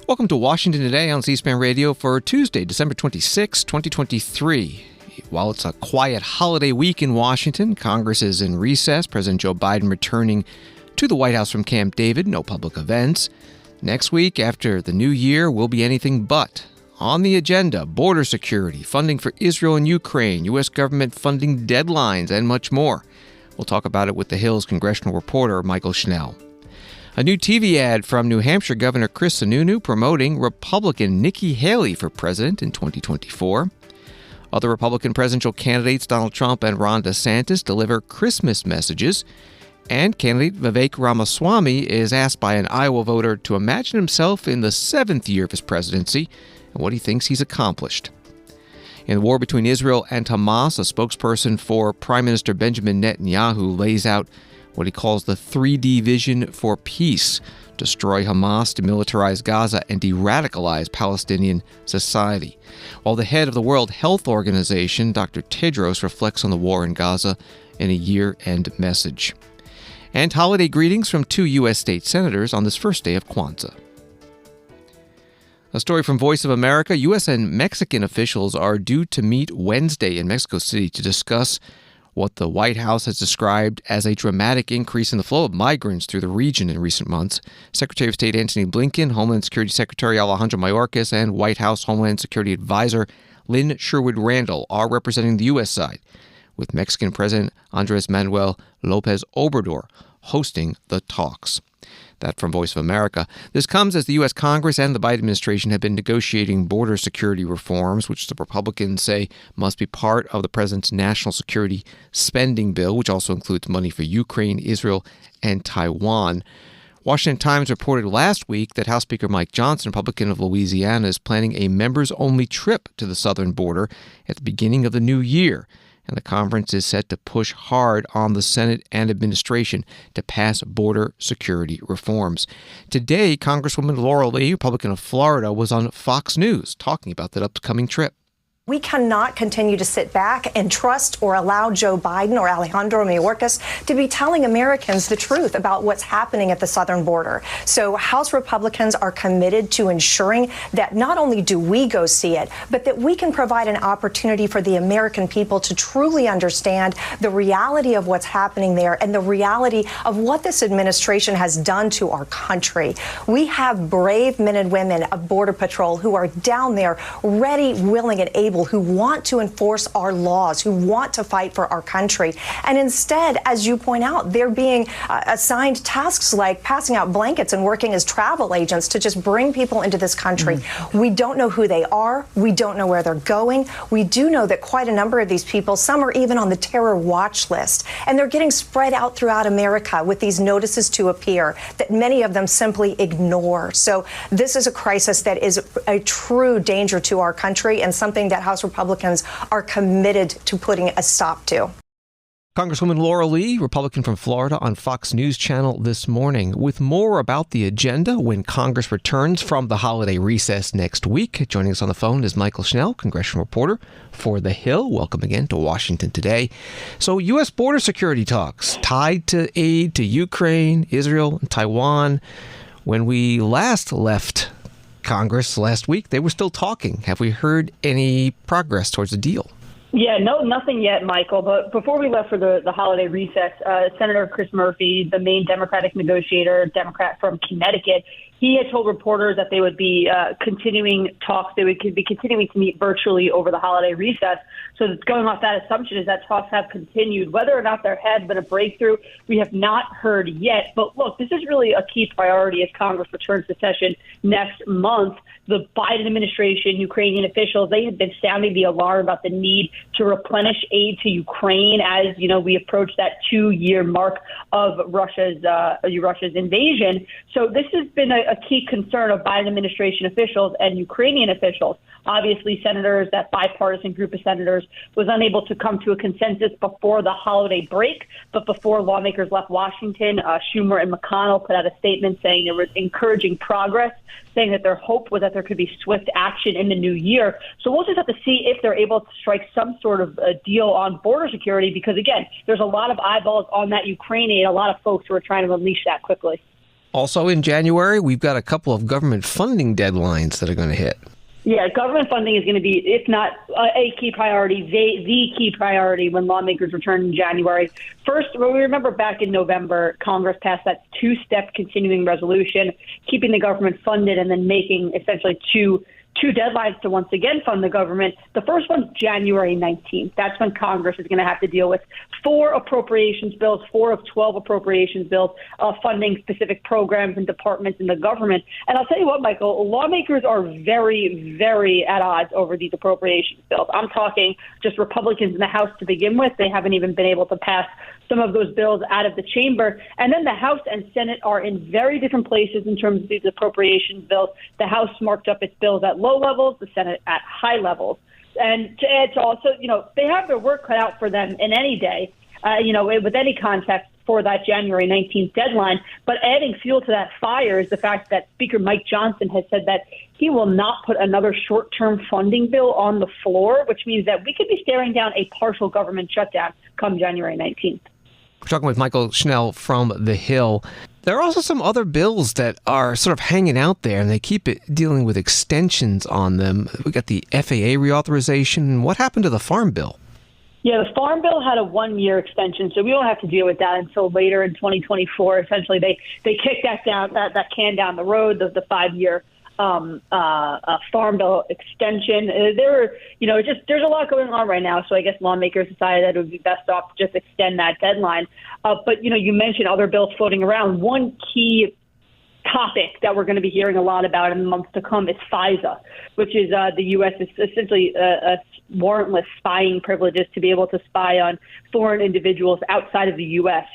Welcome to Washington Today on C-SPAN Radio for Tuesday, December 26, 2023. While it's a quiet holiday week in Washington, Congress is in recess. President Joe Biden returning to the White House from Camp David. No public events. Next week, after the new year, will be anything but. On the agenda, border security, funding for Israel and Ukraine, U.S. government funding deadlines, and much more. We'll talk about it with the Hill's congressional reporter, Mychael Schnell. A new TV ad from New Hampshire Governor Sununu promoting Republican Nikki Haley for president in 2024. Other Republican presidential candidates, Donald Trump and Ron DeSantis, deliver Christmas messages. And candidate Vivek Ramaswamy is asked by an Iowa voter to imagine himself in the 7th year of his presidency and what he thinks he's accomplished. In the war between Israel and Hamas, a spokesperson for Prime Minister Benjamin Netanyahu lays out what he calls the 3D vision for peace: destroy Hamas, demilitarize Gaza, and deradicalize Palestinian society. While the head of the World Health Organization, Dr. Tedros, reflects on the war in Gaza in a year-end message. And holiday greetings from 2 U.S. state senators on this first day of Kwanzaa. A story from Voice of America. U.S. and Mexican officials are due to meet Wednesday in Mexico City to discuss what the White House has described as a dramatic increase in the flow of migrants through the region in recent months. Secretary of State Antony Blinken, Homeland Security Secretary Alejandro Mayorkas, and White House Homeland Security Advisor Lynn Sherwood Randall are representing the U.S. side, with Mexican President Andres Manuel Lopez Obrador hosting the talks. That from Voice of America. This comes as the U.S. Congress and the Biden administration have been negotiating border security reforms, which the Republicans say must be part of the president's national security spending bill, which also includes money for Ukraine, Israel, and Taiwan. Washington Times reported last week that House Speaker Mike Johnson, Republican of Louisiana, is planning a members-only trip to the southern border at the beginning of the new year. And the conference is set to push hard on the Senate and administration to pass border security reforms. Today, Congresswoman Laurel Lee, Republican of Florida, was on Fox News talking about that upcoming trip. We cannot continue to sit back and trust or allow Joe Biden or Alejandro Mayorkas to be telling Americans the truth about what's happening at the southern border. So House Republicans are committed to ensuring that not only do we go see it, but that we can provide an opportunity for the American people to truly understand the reality of what's happening there and the reality of what this administration has done to our country. We have brave men and women of Border Patrol who are down there ready, willing, and able, who want to enforce our laws, who want to fight for our country. And instead, as you point out, they're being assigned tasks like passing out blankets and working as travel agents to just bring people into this country. We don't know who they are. We don't know where they're going. We do know that quite a number of these people, some are even on the terror watch list, and they're getting spread out throughout America with these notices to appear that many of them simply ignore. So this is a crisis that is a true danger to our country and something that House Republicans are committed to putting a stop to. Congresswoman Laurel Lee, Republican from Florida, on Fox News Channel this morning. With more about the agenda when Congress returns from the holiday recess next week. Joining us on the phone is Mychael Schnell, congressional reporter for The Hill. Welcome again to Washington Today. So U.S. border security talks tied to aid to Ukraine, Israel, and Taiwan. When we last left Congress last week, they were still talking. Have we heard any progress towards a deal? Yeah, no, nothing yet, Michael. But before we left for the holiday recess, Senator Chris Murphy, the main Democratic negotiator, Democrat from Connecticut, he had told reporters that they would be continuing talks. They would be continuing to meet virtually over the holiday recess. So going off that assumption is that talks have continued. Whether or not there has been a breakthrough, we have not heard yet. But look, this is really a key priority as Congress returns to session next month. The Biden administration, Ukrainian officials, they have been sounding the alarm about the need to replenish aid to Ukraine as, we approach that 2-year mark of Russia's invasion. So this has been a key concern of Biden administration officials and Ukrainian officials. Obviously, senators, that bipartisan group of senators, was unable to come to a consensus before the holiday break. But before lawmakers left Washington, Schumer and McConnell put out a statement saying there was encouraging progress, saying that their hope was that there could be swift action in the new year. So we'll just have to see if they're able to strike some sort of a deal on border security, because, again, there's a lot of eyeballs on that Ukraine aid, a lot of folks who are trying to release that quickly. Also in January, we've got a couple of government funding deadlines that are going to hit. Yeah, government funding is going to be, if not a key priority, the key priority when lawmakers return in January. First, we remember back in November, Congress passed that two-step continuing resolution, keeping the government funded and then making essentially two deadlines to once again fund the government. The first one's January 19th. That's when Congress is going to have to deal with 4 appropriations bills, 4 of 12 appropriations bills, funding specific programs and departments in the government. And I'll tell you what, Michael, lawmakers are very, very at odds over these appropriations bills. I'm talking just Republicans in the House to begin with. They haven't even been able to pass some of those bills out of the chamber. And then the House and Senate are in very different places in terms of these appropriations bills. The House marked up its bills at low levels, the Senate at high levels. And to add to also, they have their work cut out for them in any day, with any context for that January 19th deadline. But adding fuel to that fire is the fact that Speaker Mike Johnson has said that he will not put another short-term funding bill on the floor, which means that we could be staring down a partial government shutdown come January 19th. We're talking with Mychael Schnell from The Hill. There are also some other bills that are sort of hanging out there, and they keep dealing with extensions on them. We got the FAA reauthorization. What happened to the Farm Bill? Yeah, the Farm Bill had a 1-year extension, so we won't have to deal with that until later in 2024. Essentially, they kicked that can down the road, the 5-year Farm Bill extension. There's a lot going on right now. So I guess lawmakers decided that it would be best off to just extend that deadline. But you mentioned other bills floating around. One key topic that we're going to be hearing a lot about in the months to come is FISA, which is the U.S. is essentially warrantless spying privileges to be able to spy on foreign individuals outside of the U.S.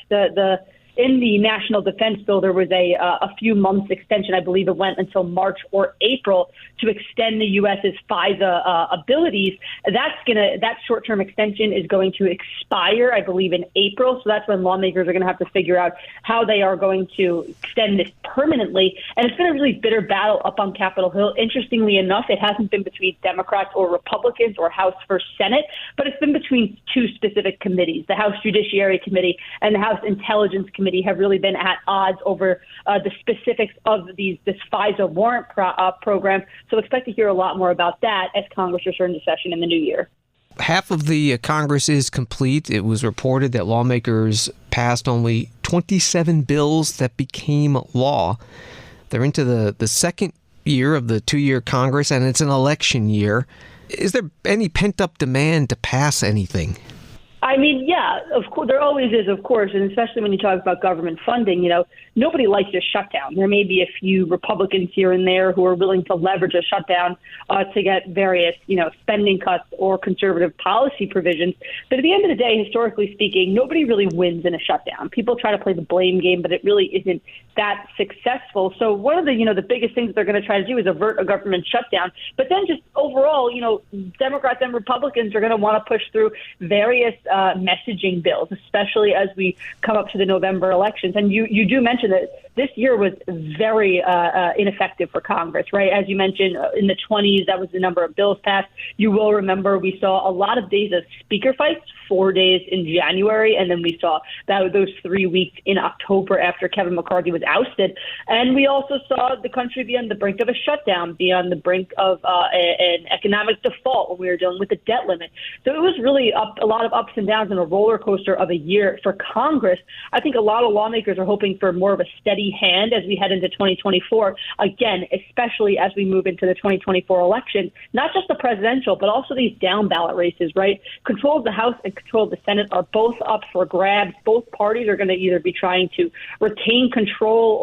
In the National Defense Bill, there was a few months extension. I believe it went until March or April to extend the U.S.'s FISA abilities. That short-term extension is going to expire, I believe, in April. So that's when lawmakers are going to have to figure out how they are going to extend this permanently. And it's been a really bitter battle up on Capitol Hill. Interestingly enough, it hasn't been between Democrats or Republicans or House versus Senate, but it's been between 2 specific committees. The House Judiciary Committee and the House Intelligence Committee have really been at odds over the specifics of this FISA warrant program. So expect to hear a lot more about that as Congress returns to session in the new year. Half of the Congress is complete. It was reported that lawmakers passed only 27 bills that became law. They're into the second year of the 2-year Congress, and it's an election year. Is there any pent-up demand to pass anything? I mean, yeah, of course, there always is, of course, and especially when you talk about government funding, nobody likes a shutdown. There may be a few Republicans here and there who are willing to leverage a shutdown to get various, spending cuts or conservative policy provisions. But at the end of the day, historically speaking, nobody really wins in a shutdown. People try to play the blame game, but it really isn't that successful. So one of the, the biggest things they're going to try to do is avert a government shutdown. But then just overall, Democrats and Republicans are going to want to push through various messaging bills, especially as we come up to the November elections. And you do mention that this year was very ineffective for Congress, right? As you mentioned, in the 20s, that was the number of bills passed. You will remember we saw a lot of days of speaker fights, 4 days in January, and then we saw those 3 weeks in October after Kevin McCarthy was ousted. And we also saw the country be on the brink of a shutdown, be on the brink of an economic default when we were dealing with the debt limit. So it was really a lot of ups and downs and a roller coaster of a year for Congress. I think a lot of lawmakers are hoping for more of a steady hand as we head into 2024. Again, especially as we move into the 2024 election, not just the presidential, but also these down ballot races, right? Control of the House and control of the Senate are both up for grabs. Both parties are going to either be trying to retain control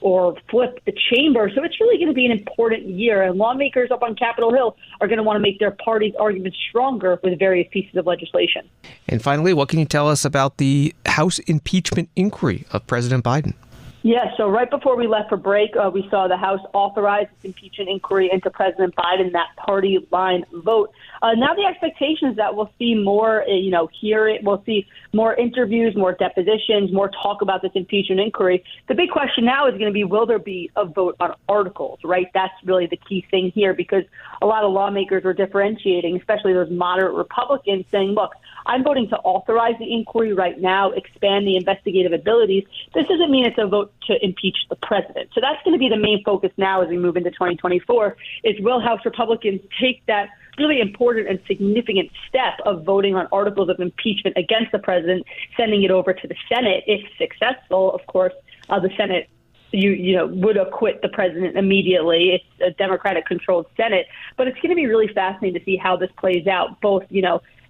or flip the chamber. So it's really going to be an important year. And lawmakers up on Capitol Hill are going to want to make their party's arguments stronger with various pieces of legislation. And finally, what can you tell us about the House impeachment inquiry of President Biden? Yeah, so right before we left for break, we saw the House authorize its impeachment inquiry into President Biden, that party line vote. Now the expectation is that we'll see more, we'll see more interviews, more depositions, more talk about this impeachment inquiry. The big question now is going to be, will there be a vote on articles, right? That's really the key thing here, because a lot of lawmakers are differentiating, especially those moderate Republicans, saying, look, I'm voting to authorize the inquiry right now, expand the investigative abilities. This doesn't mean it's a vote to impeach the president. So that's going to be the main focus now as we move into 2024, is will House Republicans take that really important and significant step of voting on articles of impeachment against the president, sending it over to the Senate. If successful, of course, the Senate would acquit the president immediately. It's a Democratic-controlled Senate, but it's going to be really fascinating to see how this plays out. Both,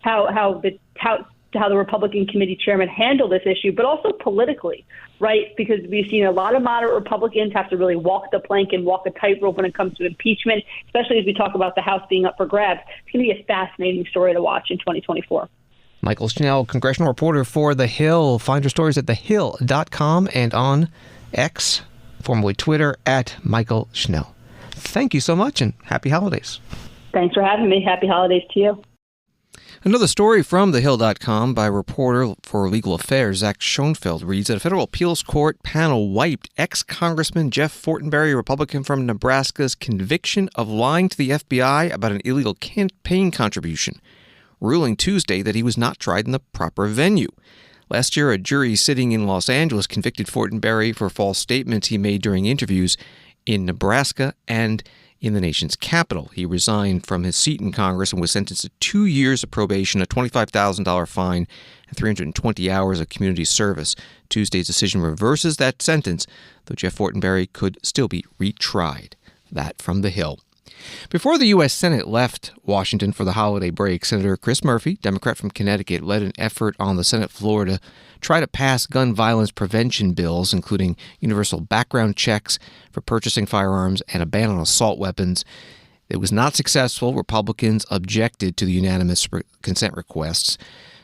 how the Republican committee chairman handled this issue, but also politically, right? Because we've seen a lot of moderate Republicans have to really walk the plank and walk a tightrope when it comes to impeachment, especially as we talk about the House being up for grabs. It's going to be a fascinating story to watch in 2024. Mychael Schnell, congressional reporter for The Hill. Find your stories at thehill.com and on X, formerly Twitter, at Mychael Schnell. Thank you so much, and happy holidays. Thanks for having me. Happy holidays to you. Another story from thehill.com by reporter for legal affairs Zach Schoenfeld reads that a federal appeals court panel wiped ex-Congressman Jeff Fortenberry, a Republican from Nebraska's conviction of lying to the FBI about an illegal campaign contribution, ruling Tuesday that he was not tried in the proper venue. Last year, a jury sitting in Los Angeles convicted Fortenberry for false statements he made during interviews in Nebraska and in the nation's capital. He resigned from his seat in Congress and was sentenced to 2 years of probation, a $25,000 fine, and 320 hours of community service. Tuesday's decision reverses that sentence, though Jeff Fortenberry could still be retried. That from The Hill. Before the U.S. Senate left Washington for the holiday break, Senator Chris Murphy, Democrat from Connecticut, led an effort on the Senate floor to try to pass gun violence prevention bills, including universal background checks for purchasing firearms and a ban on assault weapons. It was not successful. Republicans objected to the unanimous consent requests.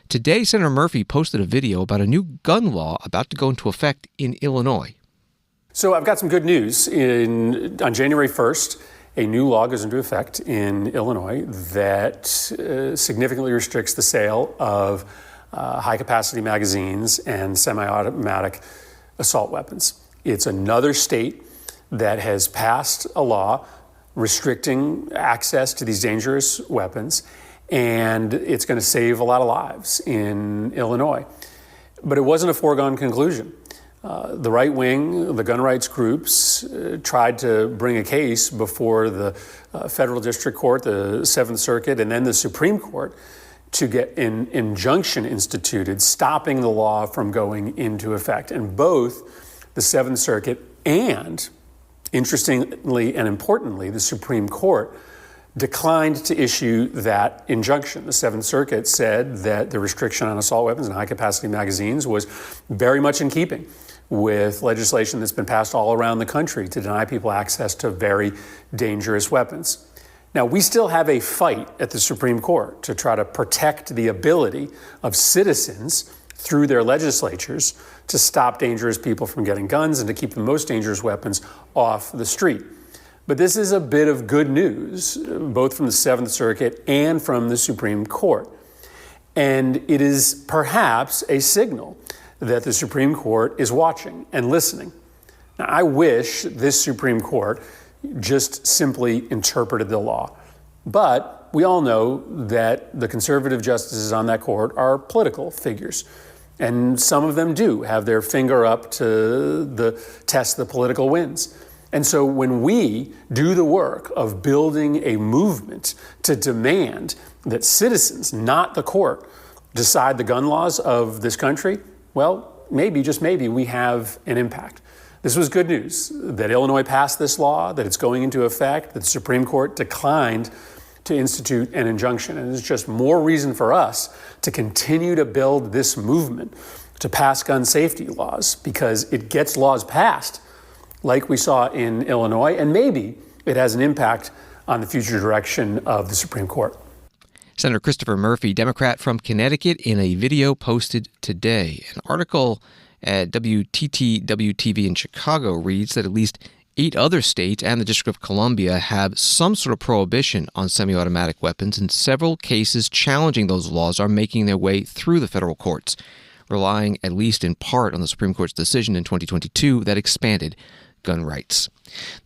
Today, Senator Murphy posted a video about a new gun law about to go into effect in Illinois. So I've got some good news. On January 1st, a new law goes into effect in Illinois that significantly restricts the sale of high-capacity magazines and semi-automatic assault weapons. It's another state that has passed a law restricting access to these dangerous weapons, and it's going to save a lot of lives in Illinois. But it wasn't a foregone conclusion. The right wing, the gun rights groups, tried to bring a case before the federal district court, the Seventh Circuit, and then the Supreme Court to get an injunction instituted, stopping the law from going into effect. And both the Seventh Circuit and, interestingly and importantly, the Supreme Court declined to issue that injunction. The Seventh Circuit said that the restriction on assault weapons and high-capacity magazines was very much in keeping with legislation that's been passed all around the country to deny people access to very dangerous weapons. Now, we still have a fight at the Supreme Court to try to protect the ability of citizens through their legislatures to stop dangerous people from getting guns and to keep the most dangerous weapons off the street. But this is a bit of good news, both from the Seventh Circuit and from the Supreme Court. And it is perhaps a signal that the Supreme Court is watching and listening. Now, I wish this Supreme Court just simply interpreted the law. But we all know that the conservative justices on that court are political figures. And some of them do have their finger up to the test the political wins. And so when we do the work of building a movement to demand that citizens, not the court, decide the gun laws of this country, well, maybe, just maybe, we have an impact. This was good news that Illinois passed this law, that it's going into effect, that the Supreme Court declined to institute an injunction. And it's just more reason for us to continue to build this movement to pass gun safety laws, because it gets laws passed like we saw in Illinois, and maybe it has an impact on the future direction of the Supreme Court. Senator Christopher Murphy, Democrat from Connecticut, in a video posted today. An article at WTTW-TV in Chicago reads that at least 8 other states and the District of Columbia have some sort of prohibition on semi-automatic weapons, and several cases challenging those laws are making their way through the federal courts, relying at least in part on the Supreme Court's decision in 2022 that expanded gun rights.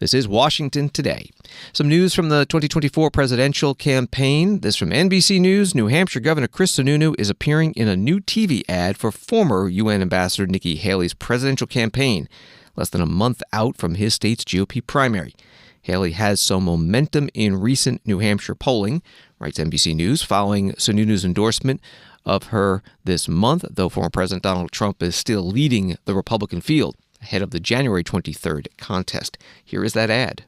This is Washington Today. Some news from the 2024 presidential campaign. This from NBC News. New Hampshire Governor Chris Sununu is appearing in a new TV ad for former UN Ambassador Nikki Haley's presidential campaign, less than a month out from his state's GOP primary. Haley has some momentum in recent New Hampshire polling, writes NBC News, following Sununu's endorsement of her this month, though former President Donald Trump is still leading the Republican field ahead of the January 23rd contest. Here is that ad.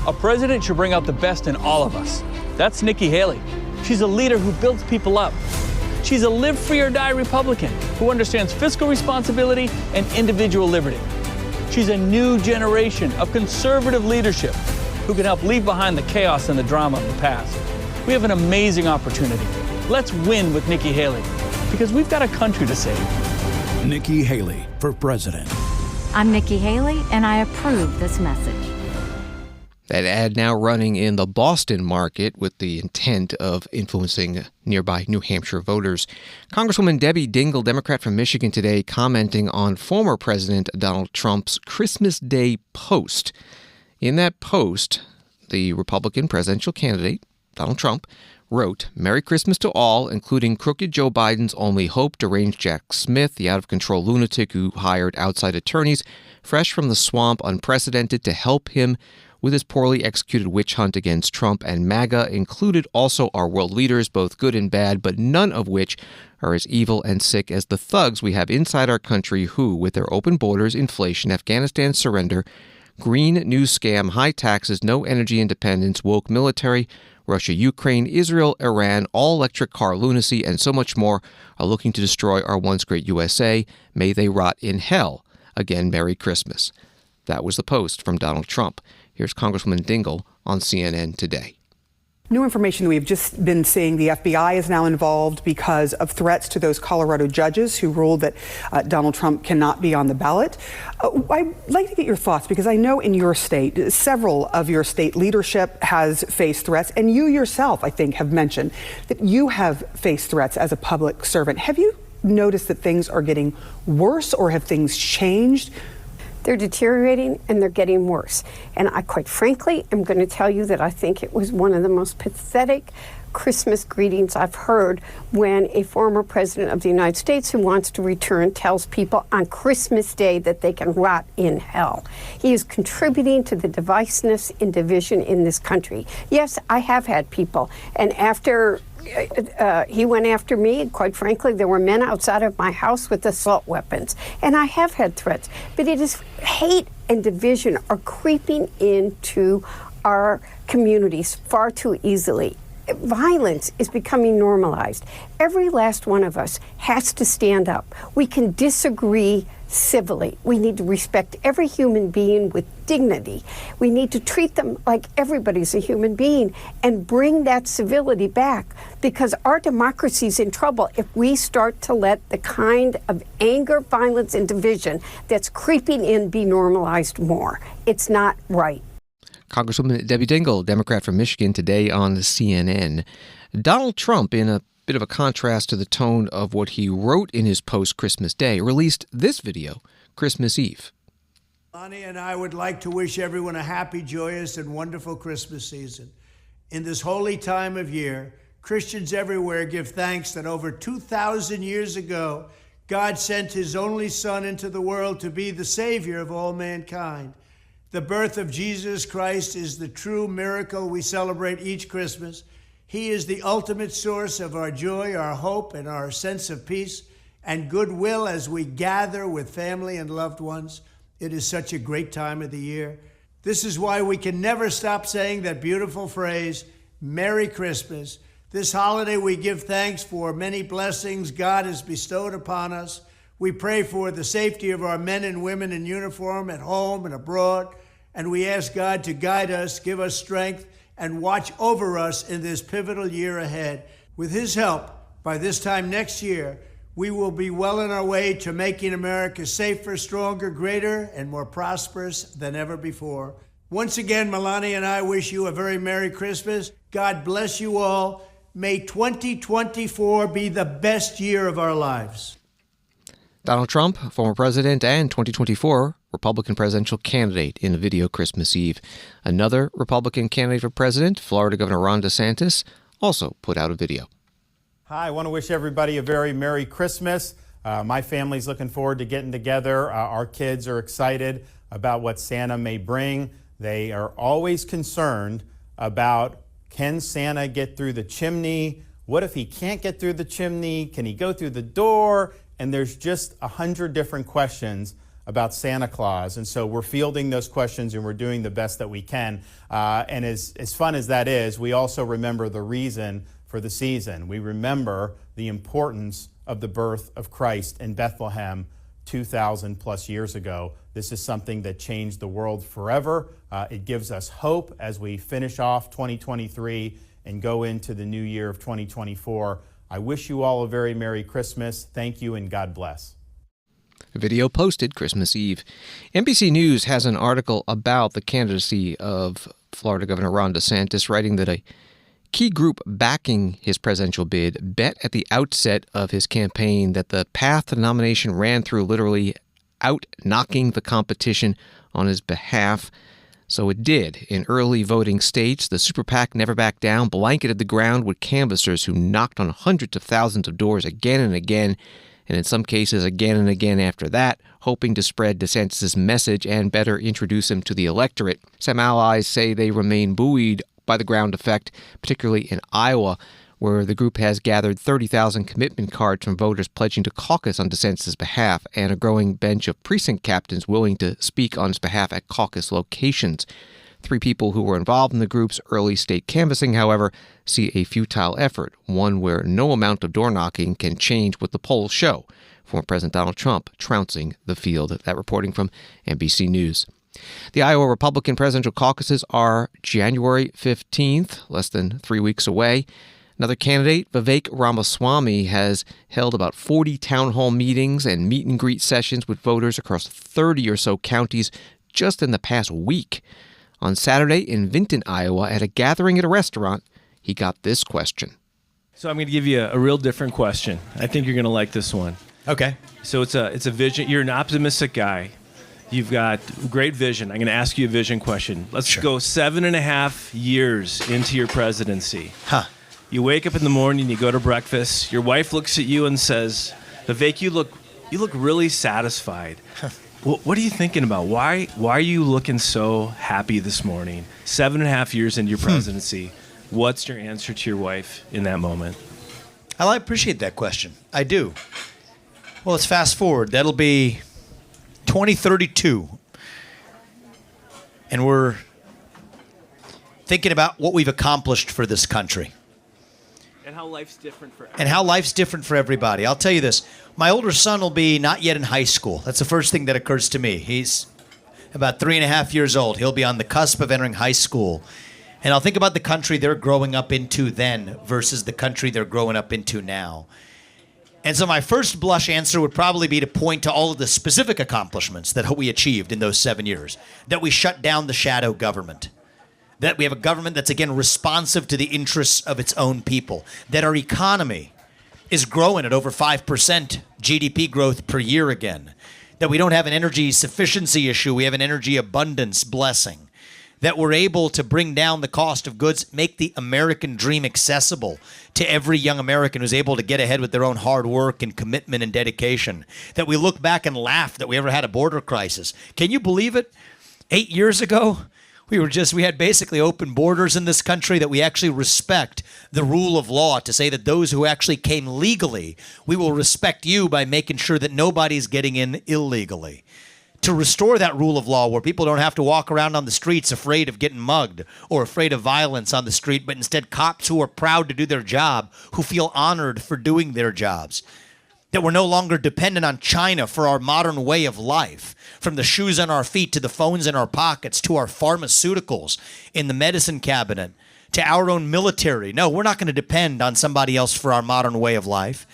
A president should bring out the best in all of us. That's Nikki Haley. She's a leader who builds people up. She's a live free or die Republican who understands fiscal responsibility and individual liberty. She's a new generation of conservative leadership who can help leave behind the chaos and the drama of the past. We have an amazing opportunity. Let's win with Nikki Haley, because we've got a country to save. Nikki Haley for president. I'm Nikki Haley, and I approve this message. That ad now running in the Boston market with the intent of influencing nearby New Hampshire voters. Congresswoman Debbie Dingell, Democrat from Michigan, today commenting on former President Donald Trump's Christmas Day post. In that post, the Republican presidential candidate, Donald Trump, wrote, "Merry Christmas to all, including crooked Joe Biden's only hope, deranged Jack Smith, the out-of-control lunatic who hired outside attorneys, fresh from the swamp, unprecedented, to help him with his poorly executed witch hunt against Trump and MAGA, included also our world leaders, both good and bad, but none of which are as evil and sick as the thugs we have inside our country who, with their open borders, inflation, Afghanistan surrender, green news scam, high taxes, no energy independence, woke military, Russia, Ukraine, Israel, Iran, all-electric car lunacy, and so much more, are looking to destroy our once great USA. May they rot in hell. Again, Merry Christmas." That was the post from Donald Trump. Here's Congresswoman Dingell on CNN Today. New information we've just been seeing, the FBI is now involved because of threats to those Colorado judges who ruled that Donald Trump cannot be on the ballot. I'd like to get your thoughts, because I know in your state, several of your state leadership has faced threats, and you yourself, I think, have mentioned that you have faced threats as a public servant. Have you noticed that things are getting worse, or have things changed? They're deteriorating and they're getting worse. And I, quite frankly, am going to tell you that I think it was one of the most pathetic Christmas greetings I've heard when a former president of the United States who wants to return tells people on Christmas Day that they can rot in hell. He is contributing to the divisiveness and division in this country. Yes, I have had people, and after he went after me, quite frankly, there were men outside of my house with assault weapons, and I have had threats. But it is hate and division are creeping into our communities far too easily. Violence is becoming normalized. Every last one of us has to stand up. We can disagree civilly. We need to respect every human being with dignity. We need to treat them like everybody's a human being and bring that civility back, because our democracy is in trouble if we start to let the kind of anger, violence, and division that's creeping in be normalized more. It's not right. Congresswoman Debbie Dingell, Democrat from Michigan, today on CNN. Donald Trump, in a bit of a contrast to the tone of what he wrote in his post Christmas Day, released this video Christmas Eve. Lonnie and I would like to wish everyone a happy, joyous, and wonderful Christmas season. In this holy time of year, Christians everywhere give thanks that over 2,000 years ago, God sent his only Son into the world to be the Savior of all mankind. The birth of Jesus Christ is the true miracle we celebrate each Christmas. He is the ultimate source of our joy, our hope, and our sense of peace and goodwill as we gather with family and loved ones. It is such a great time of the year. This is why we can never stop saying that beautiful phrase, Merry Christmas. This holiday we give thanks for many blessings God has bestowed upon us. We pray for the safety of our men and women in uniform at home and abroad. And we ask God to guide us, give us strength, and watch over us in this pivotal year ahead. With his help, by this time next year, we will be well on our way to making America safer, stronger, greater, and more prosperous than ever before. Once again, Melania and I wish you a very Merry Christmas. God bless you all. May 2024 be the best year of our lives. Donald Trump, former president and 2024 Republican presidential candidate, in a video Christmas Eve. Another Republican candidate for president, Florida Governor Ron DeSantis, also put out a video. Hi, I want to wish everybody a very Merry Christmas. My family's looking forward to getting together. Our kids are excited about what Santa may bring. They are always concerned about, can Santa get through the chimney? What if he can't get through the chimney? Can he go through the door? And there's just 100 different questions about Santa Claus. And so we're fielding those questions and we're doing the best that we can. And as fun as that is, we also remember the reason for the season. We remember the importance of the birth of Christ in Bethlehem 2,000 plus years ago. This is something that changed the world forever. It gives us hope as we finish off 2023 and go into the new year of 2024. I wish you all a very Merry Christmas. Thank you and God bless. A video posted Christmas Eve. NBC News has an article about the candidacy of Florida Governor Ron DeSantis, writing that a key group backing his presidential bid bet at the outset of his campaign that the path to the nomination ran through literally out-knocking the competition on his behalf. So it did. In early voting states, the super PAC Never Back Down blanketed the ground with canvassers who knocked on hundreds of thousands of doors again and again, and in some cases again and again after that, hoping to spread DeSantis' message and better introduce him to the electorate. Some allies say they remain buoyed by the ground effect, particularly in Iowa, where the group has gathered 30,000 commitment cards from voters pledging to caucus on DeSantis' behalf, and a growing bench of precinct captains willing to speak on his behalf at caucus locations. 3 people who were involved in the group's early state canvassing, however, see a futile effort, one where no amount of door-knocking can change what the polls show. Former President Donald Trump trouncing the field. That reporting from NBC News. The Iowa Republican presidential caucuses are January 15th, less than 3 weeks away. Another candidate, Vivek Ramaswamy, has held about 40 town hall meetings and meet and greet sessions with voters across 30 or so counties just in the past week. On Saturday in Vinton, Iowa, at a gathering at a restaurant, he got this question. So I'm going to give you a real different question. I think you're going to like this one. Okay. So it's a vision. You're an optimistic guy. You've got great vision. I'm going to ask you a vision question. Let's go 7.5 years into your presidency. You wake up in the morning, you go to breakfast. Your wife looks at you and says, "Vivek, you look really satisfied." What are you thinking about? Why are you looking so happy this morning? 7.5 years into your presidency. What's your answer to your wife in that moment? I appreciate that question. I do. Well, let's fast forward. That'll be 2032. And we're thinking about what we've accomplished for this country. And how life's different for everybody. And how life's different for everybody. I'll tell you this. My older son will be not yet in high school. That's the first thing that occurs to me. He's about 3.5 years old. He'll be on the cusp of entering high school. And I'll think about the country they're growing up into then versus the country they're growing up into now. And so my first blush answer would probably be to point to all of the specific accomplishments that we achieved in those 7 years. That we shut down the shadow government. That we have a government that's, again, responsive to the interests of its own people. That our economy is growing at over 5% GDP growth per year again. That we don't have an energy sufficiency issue, we have an energy abundance blessing. That we're able to bring down the cost of goods, make the American dream accessible to every young American who's able to get ahead with their own hard work and commitment and dedication. That we look back and laugh that we ever had a border crisis. Can you believe it? 8 years ago, we had basically open borders in this country, that we actually respect the rule of law, to say that those who actually came legally, we will respect you by making sure that nobody's getting in illegally. To restore that rule of law where people don't have to walk around on the streets afraid of getting mugged or afraid of violence on the street, but instead cops who are proud to do their job, who feel honored for doing their jobs. That we're no longer dependent on China for our modern way of life, from the shoes on our feet to the phones in our pockets to our pharmaceuticals in the medicine cabinet to our own military. No, we're not going to depend on somebody else for our modern way of life.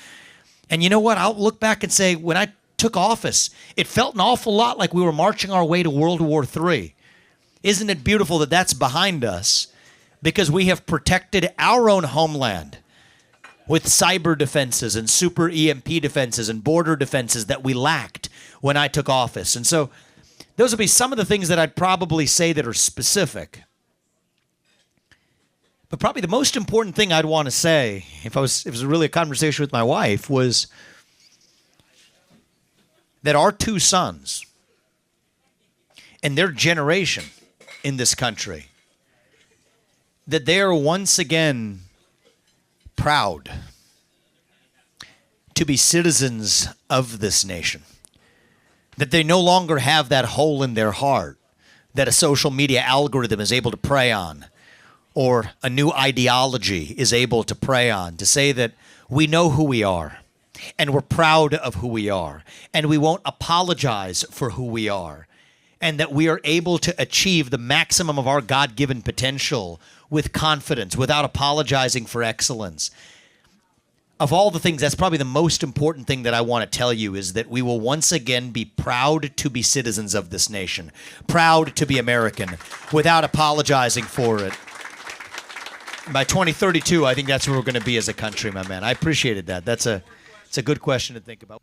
And you know what? I'll look back and say, when I took office, it felt an awful lot like we were marching our way to World War III. Isn't it beautiful that that's behind us? Because we have protected our own homeland with cyber defenses and super EMP defenses and border defenses that we lacked when I took office. And so Those would be some of the things that I'd probably say that are specific. But probably the most important thing I'd want to say, if it was really a conversation with my wife, was that our two sons and their generation in this country, that they are once again proud to be citizens of this nation. That they no longer have that hole in their heart that a social media algorithm is able to prey on, or a new ideology is able to prey on, to say that we know who we are, and we're proud of who we are, and we won't apologize for who we are, and that we are able to achieve the maximum of our God-given potential with confidence, without apologizing for excellence. Of all the things, that's probably the most important thing that I want to tell you, is that we will once again be proud to be citizens of this nation, proud to be American, without apologizing for it. By 2032, I think that's where we're going to be as a country, my man. I appreciated that. It's a good question to think about.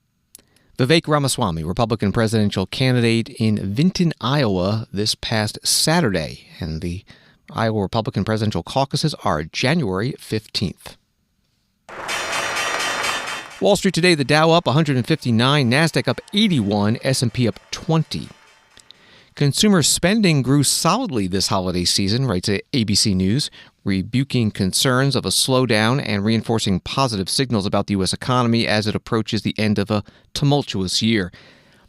Vivek Ramaswamy, Republican presidential candidate in Vinton, Iowa, this past Saturday. And the Iowa Republican presidential caucuses are January 15th. Wall Street today, the Dow up 159, NASDAQ up 81, S&P up 20. Consumer spending grew solidly this holiday season, writes ABC News, rebuking concerns of a slowdown and reinforcing positive signals about the U.S. economy as it approaches the end of a tumultuous year.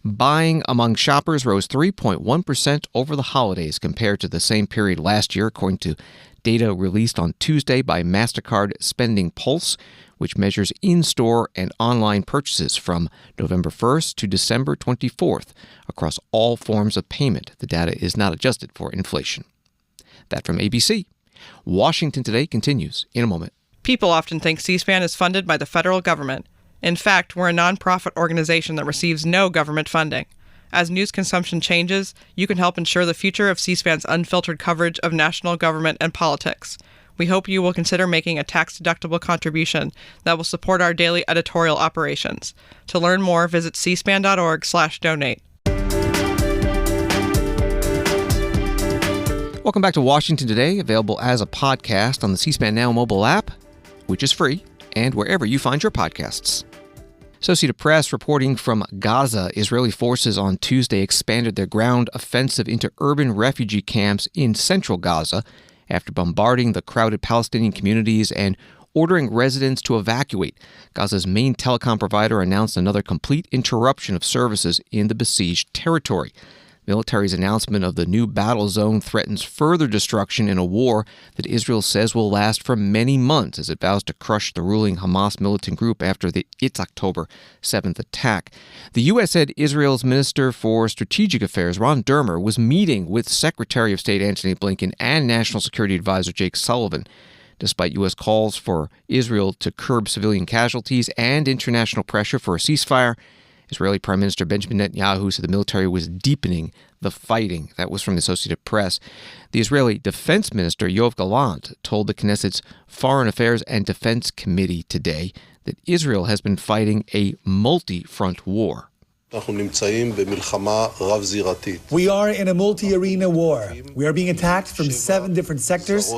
Buying among shoppers rose 3.1% over the holidays compared to the same period last year, according to data released on Tuesday by MasterCard Spending Pulse, which measures in-store and online purchases from November 1st to December 24th across all forms of payment. The data is not adjusted for inflation. That from ABC. Washington Today continues in a moment. People often think C-SPAN is funded by the federal government. In fact, we're a nonprofit organization that receives no government funding. As news consumption changes, you can help ensure the future of C-SPAN's unfiltered coverage of national government and politics. We hope you will consider making a tax-deductible contribution that will support our daily editorial operations. To learn more, visit cspan.org/donate. Welcome back to Washington Today, available as a podcast on the C-SPAN Now mobile app, which is free, and wherever you find your podcasts. Associated Press reporting from Gaza, Israeli forces on Tuesday expanded their ground offensive into urban refugee camps in central Gaza after bombarding the crowded Palestinian communities and ordering residents to evacuate. Gaza's main telecom provider announced another complete interruption of services in the besieged territory. The military's announcement of the new battle zone threatens further destruction in a war that Israel says will last for many months as it vows to crush the ruling Hamas militant group after its October 7th attack. The U.S. said Israel's Minister for Strategic Affairs, Ron Dermer, was meeting with Secretary of State Antony Blinken and National Security Advisor Jake Sullivan. Despite U.S. calls for Israel to curb civilian casualties and international pressure for a ceasefire, Israeli Prime Minister Benjamin Netanyahu said the military was deepening the fighting. That was from the Associated Press. The Israeli Defense Minister Yoav Gallant told the Knesset's Foreign Affairs and Defense Committee today that Israel has been fighting a multi-front war. We are in a multi-arena war. We are being attacked from 7 different sectors: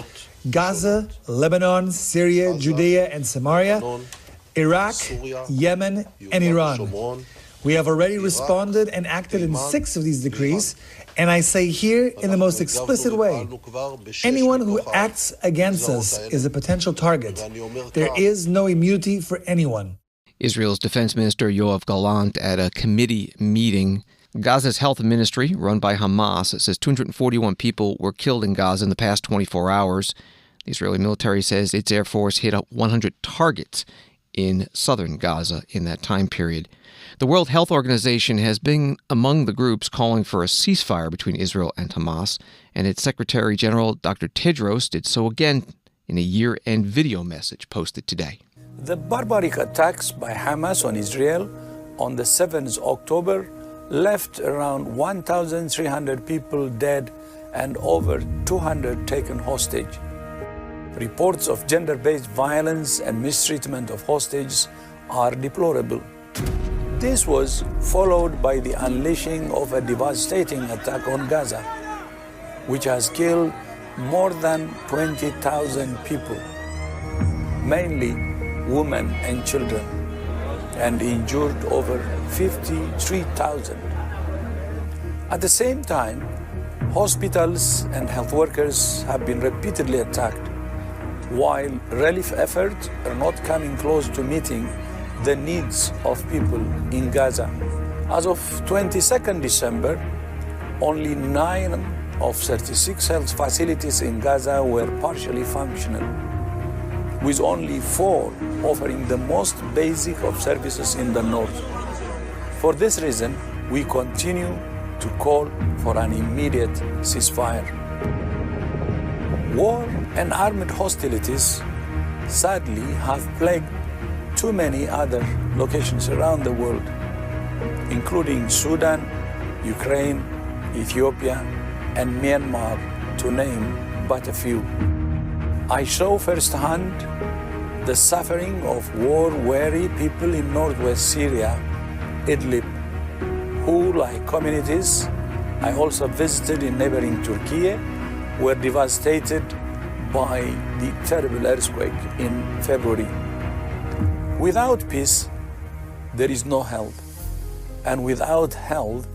Gaza, Lebanon, Syria, Judea and Samaria, Iraq, Yemen, and Iran. We have already responded and acted in 6 of these decrees, and I say here in the most explicit way, anyone who acts against us is a potential target. There is no immunity for anyone. Israel's Defense Minister Yoav Gallant at a committee meeting. Gaza's health ministry, run by Hamas, says 241 people were killed in Gaza in the past 24 hours. The Israeli military says its Air Force hit 100 targets in southern Gaza in that time period. The World Health Organization has been among the groups calling for a ceasefire between Israel and Hamas, and its Secretary General Dr. Tedros did so again in a year-end video message posted today. The barbaric attacks by Hamas on Israel on the 7th of October left around 1,300 people dead and over 200 taken hostage. Reports of gender-based violence and mistreatment of hostages are deplorable. This was followed by the unleashing of a devastating attack on Gaza, which has killed more than 20,000 people, mainly women and children, and injured over 53,000. At the same time, hospitals and health workers have been repeatedly attacked, while relief efforts are not coming close to meeting the needs of people in Gaza. As of 22nd December, only 9 of 36 health facilities in Gaza were partially functional, with only 4 offering the most basic of services in the north. For this reason, we continue to call for an immediate ceasefire. War and armed hostilities sadly have plagued too many other locations around the world, including Sudan, Ukraine, Ethiopia, and Myanmar, to name but a few. I saw firsthand the suffering of war-weary people in northwest Syria, Idlib, who, like communities I also visited in neighboring Turkey, were devastated by the terrible earthquake in February. Without peace, there is no health, and without health,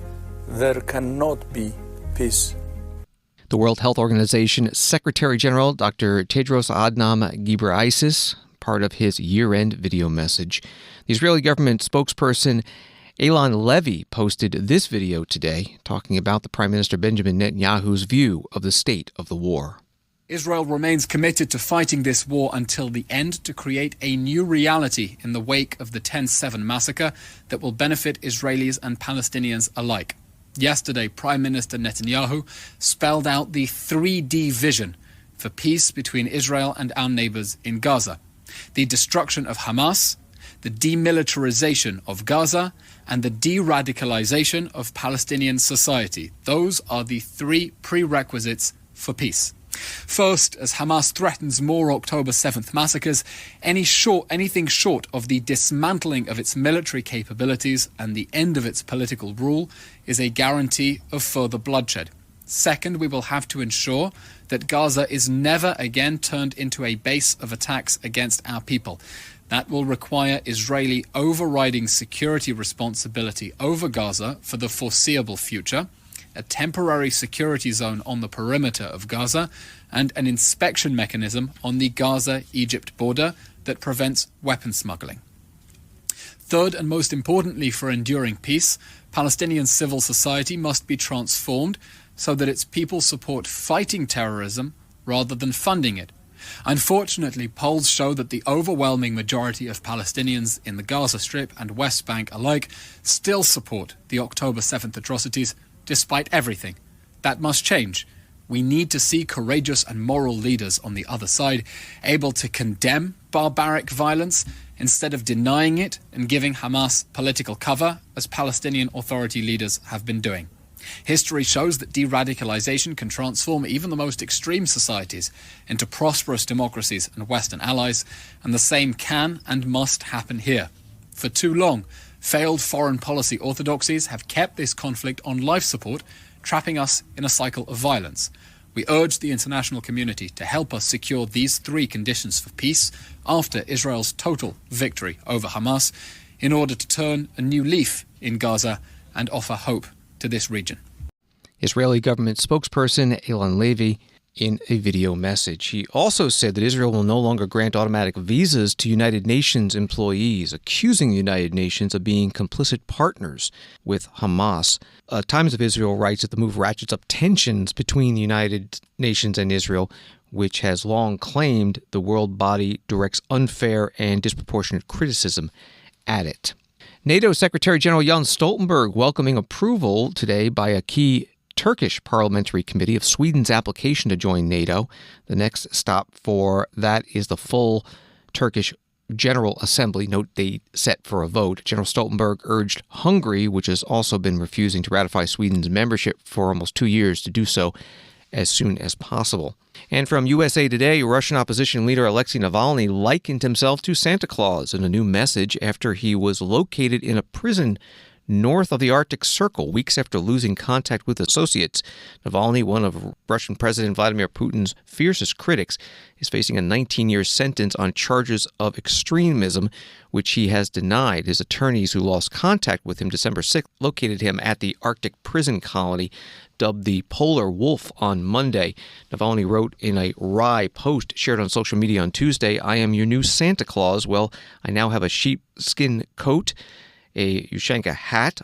there cannot be peace. The World Health Organization Secretary General Dr. Tedros Adhanom Ghebreyesus, part of his year-end video message. The Israeli government spokesperson Eylon Levy posted this video today talking about the Prime Minister Benjamin Netanyahu's view of the state of the war. Israel remains committed to fighting this war until the end to create a new reality in the wake of the 10/7 massacre that will benefit Israelis and Palestinians alike. Yesterday, Prime Minister Netanyahu spelled out the 3D vision for peace between Israel and our neighbors in Gaza: the destruction of Hamas, the demilitarization of Gaza, and the deradicalization of Palestinian society. Those are the 3 prerequisites for peace. First, as Hamas threatens more October 7th massacres, anything short of the dismantling of its military capabilities and the end of its political rule is a guarantee of further bloodshed. Second, we will have to ensure that Gaza is never again turned into a base of attacks against our people. That will require Israeli overriding security responsibility over Gaza for the foreseeable future, a temporary security zone on the perimeter of Gaza, and an inspection mechanism on the Gaza-Egypt border that prevents weapon smuggling. Third, and most importantly for enduring peace, Palestinian civil society must be transformed so that its people support fighting terrorism rather than funding it. Unfortunately, polls show that the overwhelming majority of Palestinians in the Gaza Strip and West Bank alike still support the October 7th atrocities, despite everything. That must change. We need to see courageous and moral leaders on the other side able to condemn barbaric violence instead of denying it and giving Hamas political cover, as Palestinian Authority leaders have been doing. History shows that de-radicalization can transform even the most extreme societies into prosperous democracies and Western allies, and the same can and must happen here. For too long, failed foreign policy orthodoxies have kept this conflict on life support, trapping us in a cycle of violence. We urge the international community to help us secure these 3 conditions for peace after Israel's total victory over Hamas, in order to turn a new leaf in Gaza and offer hope to this region. Israeli government spokesperson Eylon Levy in a video message. He also said that Israel will no longer grant automatic visas to United Nations employees, accusing the United Nations of being complicit partners with Hamas. Times of Israel writes that the move ratchets up tensions between the United Nations and Israel, which has long claimed the world body directs unfair and disproportionate criticism at it. NATO Secretary General Jens Stoltenberg welcoming approval today by a key Turkish parliamentary committee of Sweden's application to join NATO. The next stop for that is the full Turkish General Assembly, no date set for a vote. General Stoltenberg urged Hungary, which has also been refusing to ratify Sweden's membership for almost 2 years, to do so as soon as possible. And from USA Today, Russian opposition leader Alexei Navalny likened himself to Santa Claus in a new message after he was located in a prison north of the Arctic Circle weeks after losing contact with associates. Navalny, one of Russian President Vladimir Putin's fiercest critics, is facing a 19-year sentence on charges of extremism, which he has denied. His attorneys, who lost contact with him December 6th, located him at the Arctic prison colony dubbed the Polar Wolf on Monday. Navalny wrote in a wry post shared on social media on Tuesday, "I am your new Santa Claus. Well, I now have a sheepskin coat, a Ushanka hat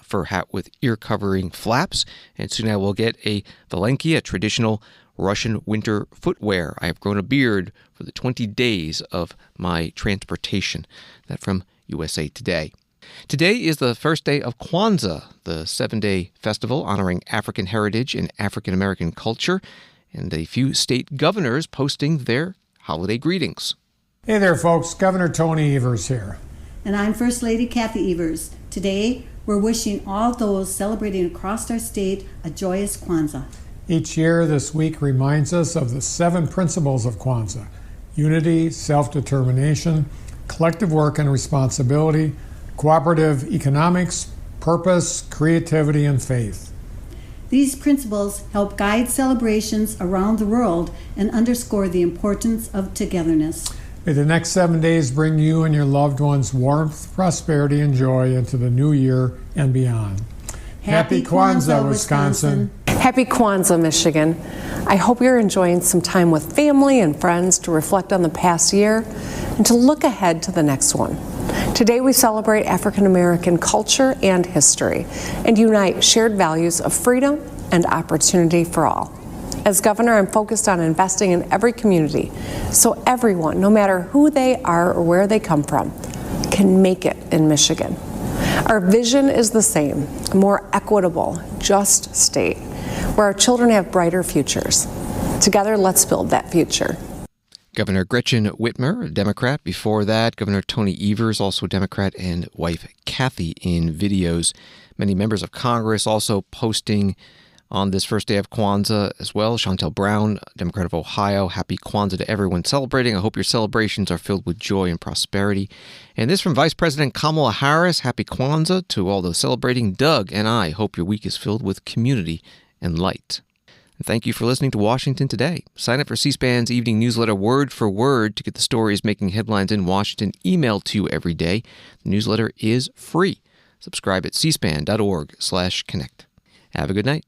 with ear-covering flaps, and soon I will get a Valenki, a traditional Russian winter footwear. I have grown a beard for the 20 days of my transportation." That from USA Today. Today is the first day of Kwanzaa, the 7-day festival honoring African heritage and African American culture, and a few state governors posting their holiday greetings. Hey there, folks. Governor Tony Evers here. And I'm First Lady Kathy Evers. Today, we're wishing all those celebrating across our state a joyous Kwanzaa. Each year, this week reminds us of the 7 principles of Kwanzaa: unity, self-determination, collective work and responsibility, cooperative economics, purpose, creativity, and faith. These principles help guide celebrations around the world and underscore the importance of togetherness. May the next 7 days bring you and your loved ones warmth, prosperity, and joy into the new year and beyond. Happy Kwanzaa, Wisconsin. Happy Kwanzaa, Michigan. I hope you're enjoying some time with family and friends to reflect on the past year and to look ahead to the next one. Today we celebrate African American culture and history and unite shared values of freedom and opportunity for all. As governor, I'm focused on investing in every community so everyone, no matter who they are or where they come from, can make it in Michigan. Our vision is the same: a more equitable, just state where our children have brighter futures. Together, let's build that future. Governor Gretchen Whitmer, a Democrat. Before that, Governor Tony Evers, also a Democrat, and wife Kathy in videos. Many members of Congress also posting on this first day of Kwanzaa as well. Shontel Brown, Democrat of Ohio, happy Kwanzaa to everyone celebrating. I hope your celebrations are filled with joy and prosperity. And this from Vice President Kamala Harris, happy Kwanzaa to all those celebrating. Doug and I hope your week is filled with community and light. And thank you for listening to Washington Today. Sign up for C-SPAN's evening newsletter word for word to get the stories making headlines in Washington emailed to you every day. The newsletter is free. Subscribe at cspan.org/connect. Have a good night.